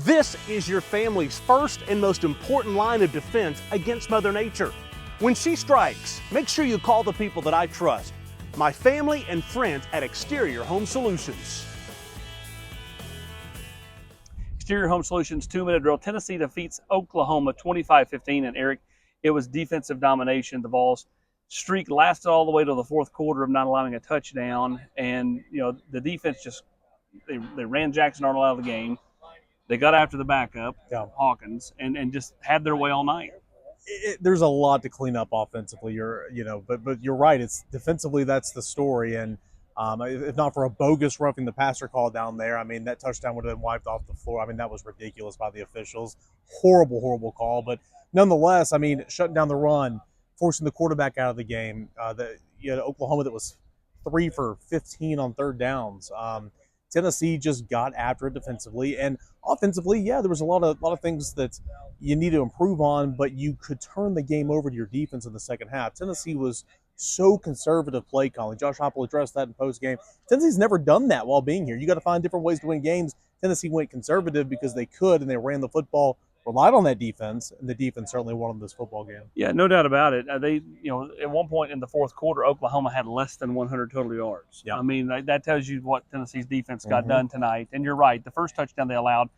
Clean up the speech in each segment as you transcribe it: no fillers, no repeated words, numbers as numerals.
This is your family's first and most important line of defense against Mother Nature. When she strikes, make sure you call the people that I trust, my family and friends at Exterior Home Solutions. Exterior Home Solutions 2-minute drill. Tennessee defeats Oklahoma 25-15, and Eric, it was defensive domination. The Vols streak lasted all the way to the fourth quarter of not allowing a touchdown, and the defense just they ran Jackson Arnold out of the game. They got after the backup, Hawkins, and just had their way all night. There's a lot to clean up offensively. But you're right. It's defensively that's the story, and if not for a bogus roughing the passer call down there, I mean that touchdown would have been wiped off the floor. I mean that was ridiculous by the officials. Horrible call, but nonetheless, I mean shutting down the run, forcing the quarterback out of the game. Oklahoma that was 3 for 15 on third downs. Tennessee just got after it defensively, and offensively, yeah, there was a lot of things that you need to improve on, but you could turn the game over to your defense in the second half. Tennessee was so conservative play calling. Josh Heupel addressed that in post-game. Tennessee's never done that while being here. You got to find different ways to win games. Tennessee went conservative because they could, and they ran the football, relied on that defense, and the defense certainly won this football game. Yeah, no doubt about it. At one point in the fourth quarter, Oklahoma had less than 100 total yards. Yep. I mean, that tells you what Tennessee's defense got done tonight. And you're right. The first touchdown they allowed,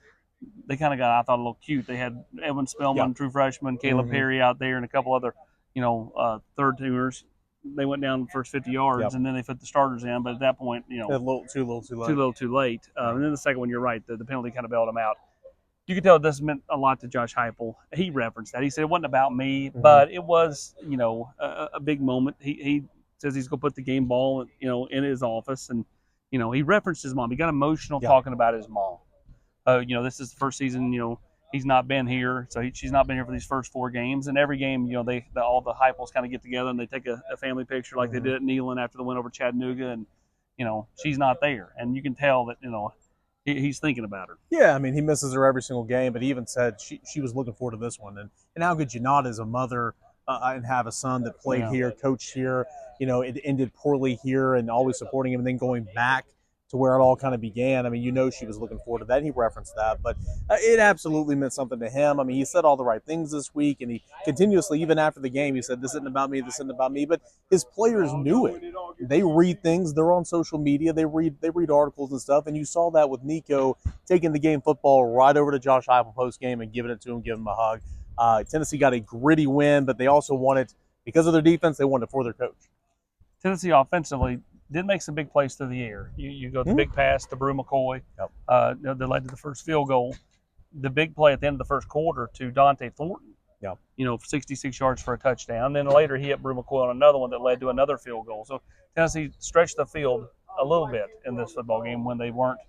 they kind of got, I thought, a little cute. They had Evan Spellman, true freshman, Caleb Perry out there, and a couple other, third-teamers. They went down the first 50 yards, and then they put the starters in. But at that point, a little too late. And then the second one, you're right. The penalty kind of bailed them out. You could tell this meant a lot to Josh Heupel. He referenced that. He said it wasn't about me, but it was, a big moment. He says he's going to put the game ball, in his office, and he referenced his mom. He got emotional talking about his mom. This is the first season. He's not been here, so she's not been here for these first 4 games. And every game, all the Heupels kind of get together and they take a family picture like they did at Neyland after the win over Chattanooga, and she's not there, and you can tell that he's thinking about her. Yeah, I mean, he misses her every single game, but he even said she was looking forward to this one. And how could you not as a mother and have a son that played here, coached here, it ended poorly here and always supporting him and then going back to where it all kind of began. I mean, she was looking forward to that. And he referenced that, but it absolutely meant something to him. I mean, he said all the right things this week, and he continuously, even after the game, he said, this isn't about me, this isn't about me. But his players knew it. They read things. They're on social media. They read articles and stuff. And you saw that with Nico taking the game football right over to Josh Heupel post-game and giving it to him, giving him a hug. Tennessee got a gritty win, but they also won it because of their defense. They won it for their coach. Tennessee offensively did make some big plays through the air. You go the big pass to Brew McCoy that led to the first field goal. The big play at the end of the first quarter to Dante Thornton, for 66 yards for a touchdown. Then later he hit Brew McCoy on another one that led to another field goal. So Tennessee stretched the field a little bit in this football game when they weren't,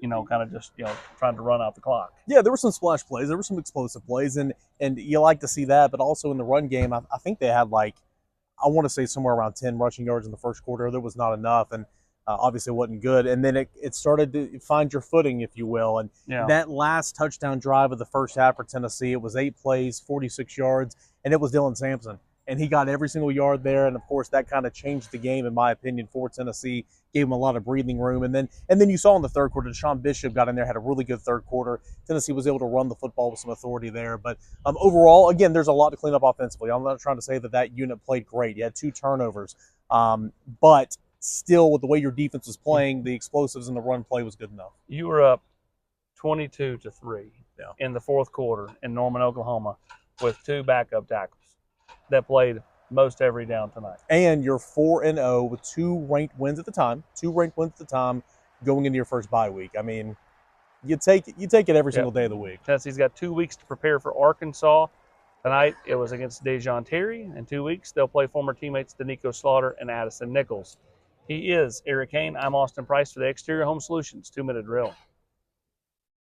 kind of just, trying to run out the clock. Yeah, there were some splash plays. There were some explosive plays, and you like to see that. But also in the run game, I think they had I want to say somewhere around 10 rushing yards in the first quarter. There was not enough, and obviously it wasn't good. And then it started to find your footing, if you will. And that last touchdown drive of the first half for Tennessee, it was 8 plays, 46 yards, and it was Dylan Sampson. And he got every single yard there, and of course that kind of changed the game, in my opinion, for Tennessee. Gave him a lot of breathing room, and then you saw in the third quarter, Deshaun Bishop got in there, had a really good third quarter. Tennessee was able to run the football with some authority there, but overall, again, there's a lot to clean up offensively. I'm not trying to say that unit played great. You had 2 turnovers, but still, with the way your defense was playing, the explosives in the run play was good enough. You were up 22-3 in the fourth quarter in Norman, Oklahoma, with 2 backup tackles that played most every down tonight. And you're 4-0 with 2 ranked wins at the time. 2 ranked wins at the time going into your first bye week. I mean, you take it every single day of the week. Tennessee's got 2 weeks to prepare for Arkansas. Tonight it was against Dejon Terry. In 2 weeks they'll play former teammates Danico Slaughter and Addison Nichols. He is Eric Kane. I'm Austin Price for the Exterior Home Solutions 2-minute drill.